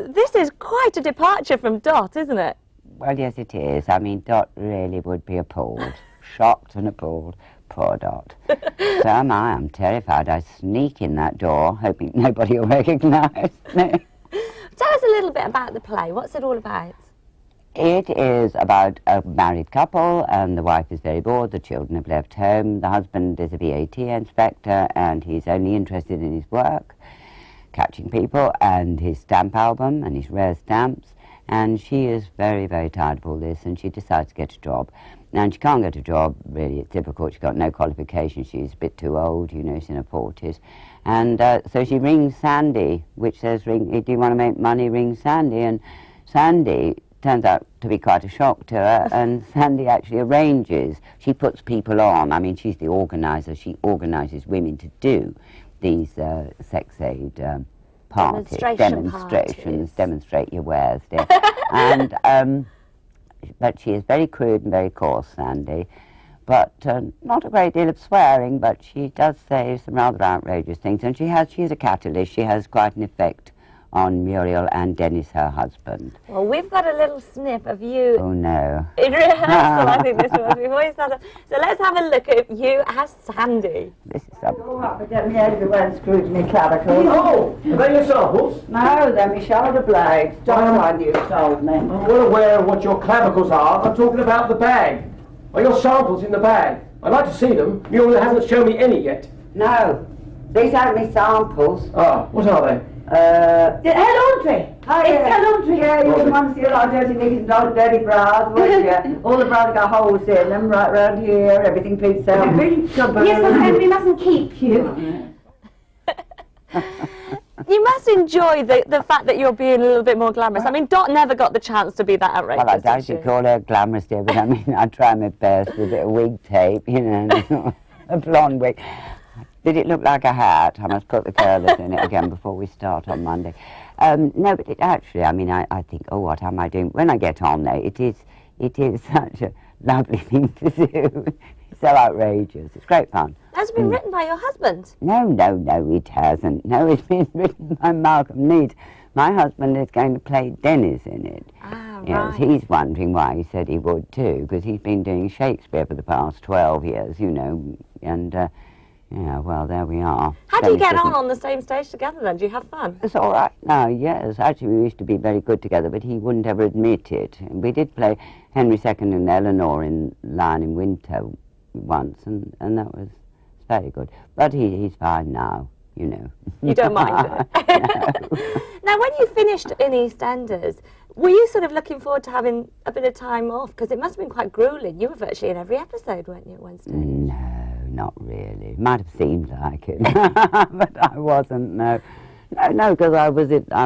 this is quite a departure from Dot, isn't it? Well, yes, it is. I mean, Dot really would be appalled. Shocked and appalled. Poor Dot. So am I. I'm terrified. I sneak in that door, hoping nobody will recognise me. Tell us a little bit about the play. What's it all about? It is about a married couple, and the wife is very bored. The children have left home. The husband is a VAT inspector, and he's only interested in his work, catching people, and his stamp album, and his rare stamps. And she is very, very tired of all this, and she decides to get a job. And she can't get a job, really. It's difficult. She's got no qualifications. She's a bit too old, you know, she's in her 40s. And so she rings Sandy, which says, "Ring, do you want to make money? Ring Sandy." And Sandy turns out to be quite a shock to her, and Sandy actually arranges. She puts people on. I mean, she's the organiser. She organises women to do these sex aid parties, demonstrations, demonstrate your wares, dear. And but she is very crude and very coarse, Sandy, but not a great deal of swearing, but she does say some rather outrageous things, and she's a catalyst. She has quite an effect on Muriel and Dennis, her husband. Well, we've got a little snip of you. Oh, no. In rehearsal, I think this was. We've always had so let's have a look at you as Sandy. This is something. Oh, I forget me everywhere screwed me clavicles. Oh, are they your samples? No, they're my shoulder blades. Just like you told me. I'm well aware of what your clavicles are. I'm talking about the bag. Are your samples in the bag? I'd like to see them. Muriel hasn't shown me any yet. No, these aren't my samples. Ah, what are they? Her laundry. Oh, it's her laundry. Yeah, you didn't want to see all dirty knickers and all dirty bras, would you? All the bras got holes in them right round here, everything fits out. Yes, but we mustn't keep you. You must enjoy the fact that you're being a little bit more glamorous. I mean, Dot never got the chance to be that outrageous. Well, I doubt you'd call her glamorous, dear, but I mean, I try my best with a bit of wig tape, you know, a blonde wig. Did it look like a hat? I must put the curlers in it again before we start on Monday. No, but it actually, I mean, I think, oh, what am I doing? When I get on there, it is such a lovely thing to do. It's so outrageous. It's great fun. Has it been written by your husband? No, it hasn't. No, it's been written by Malcolm Needs. My husband is going to play Dennis in it. Ah, right. Yes, he's wondering why he said he would too, because he's been doing Shakespeare for the past 12 years, you know, and... yeah, well, there we are. How do you get on the same stage together then? Do you have fun? It's all right now, yes. Actually, we used to be very good together, but he wouldn't ever admit it. And we did play Henry II and Eleanor in Lion in Winter once, and that was very good. But he's fine now, you know. You don't mind it? No. Now, when you finished in EastEnders, were you sort of looking forward to having a bit of time off? Because it must have been quite gruelling. You were virtually in every episode, weren't you, at Wednesday? No, not really. It might have seemed like it, but I wasn't, no. No, because I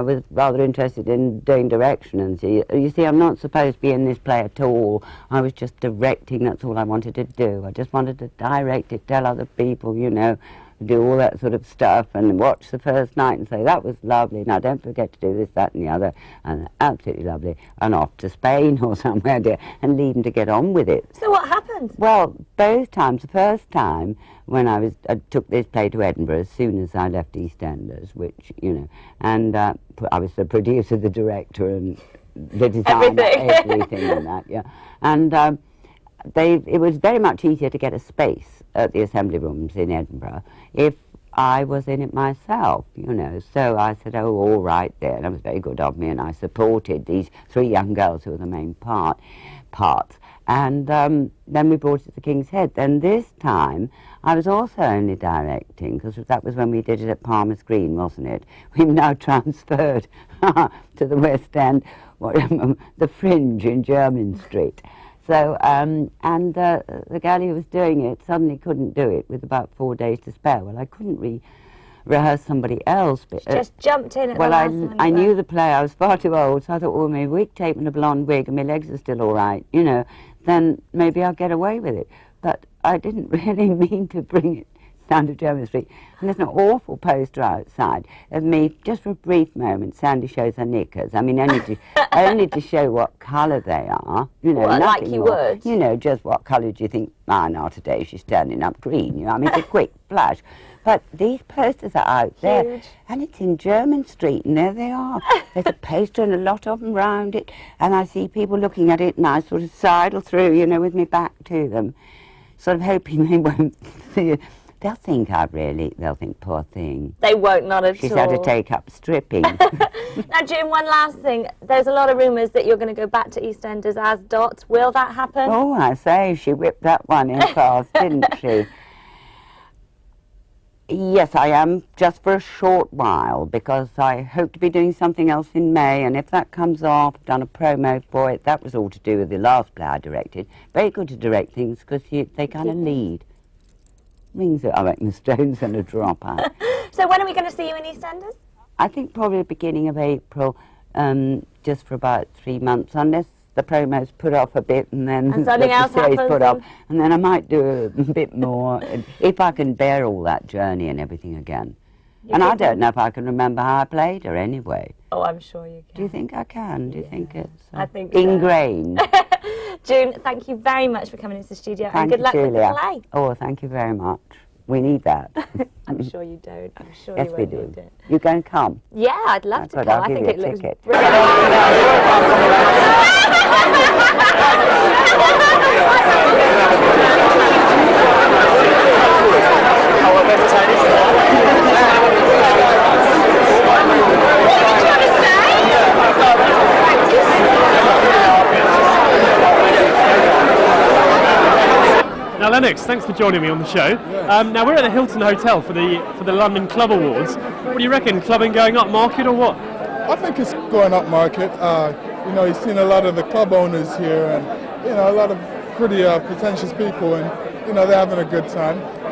was rather interested in doing direction, and you see, I'm not supposed to be in this play at all. I was just directing, that's all I wanted to do. I just wanted to direct it, tell other people, you know, do all that sort of stuff, and watch the first night and say, that was lovely, now don't forget to do this, that and the other, and absolutely lovely, and off to Spain or somewhere, dear, and leave them to get on with it. So what happened? Well, both times. The first time, when I took this play to Edinburgh as soon as I left EastEnders, which, you know, and I was the producer, the director, and the designer, everything and that, yeah. And it was very much easier to get a space at the assembly rooms in Edinburgh if I was in it myself, you know. So I said, oh, all right then. And it was very good of me, and I supported these 3 young girls who were the main parts. And then we brought it to the King's Head. Then this time, I was also only directing, because that was when we did it at Palmer's Green, wasn't it? We've now transferred to the West End, the Fringe in Jermyn Street. So, and the girl who was doing it suddenly couldn't do it with about 4 days to spare. Well, I couldn't rehearse somebody else. But, just jumped in at well, the last minute. I knew the play. I was far too old, so I thought, well, my wig tape and a blonde wig and my legs are still all right, you know, then maybe I'll get away with it. But I didn't really mean to bring it down to Jermyn Street. And there's an awful poster outside of me, just for a brief moment, Sandy shows her knickers. I mean, only to show what colour they are. You know, well, nothing like you more. would. You know, just what colour do you think mine are today? She's turning up green. You know, I mean, it's a quick flash. But these posters are out there, Huge. and it's in German Street, and there they are. There's a poster and a lot of them round it, and I see people looking at it, and I sort of sidle through, you know, with my back to them, sort of hoping they won't see it. They'll think they'll think, poor thing. They won't, not at She's all. had to take up stripping. Now, June, one last thing. There's a lot of rumours that you're going to go back to EastEnders as Dot. Will that happen? Oh, I say, she whipped that one in fast, didn't she? Yes, I am, just for a short while, because I hope to be doing something else in May, and if that comes off, I've done a promo for it. That was all to do with the last play I directed. Very good to direct things, because they kind of lead. Means that I reckon the Stones and a drop out. So when are we going to see you in EastEnders? I think probably the beginning of April, just for about 3 months, unless the promo's put off a bit and then And something else the show's happens put off, and- and then I might do a bit more, if I can bear all that journey and everything again. And I don't know if I can remember how I played her anyway. Oh, I'm sure you can. Do you think I can? Do you think it's I think so. ingrained? June, thank you very much for coming into the studio, and Thank good you, luck Julia. with the play. Oh, thank you very much. We need that. I'm sure you don't. I'm sure Yes, you we won't do. need it. You going to come? Yeah, I'd love That's to good, come. I'll I give think you it a looks ticket. brilliant. Now, Lennox, thanks for joining me on the show. Now we're at the Hilton Hotel for the London Club Awards. What do you reckon? Clubbing going up market or what? I think it's going up market. You know, you've seen a lot of the club owners here, and you know, a lot of pretty pretentious people, and you know, they're having a good time.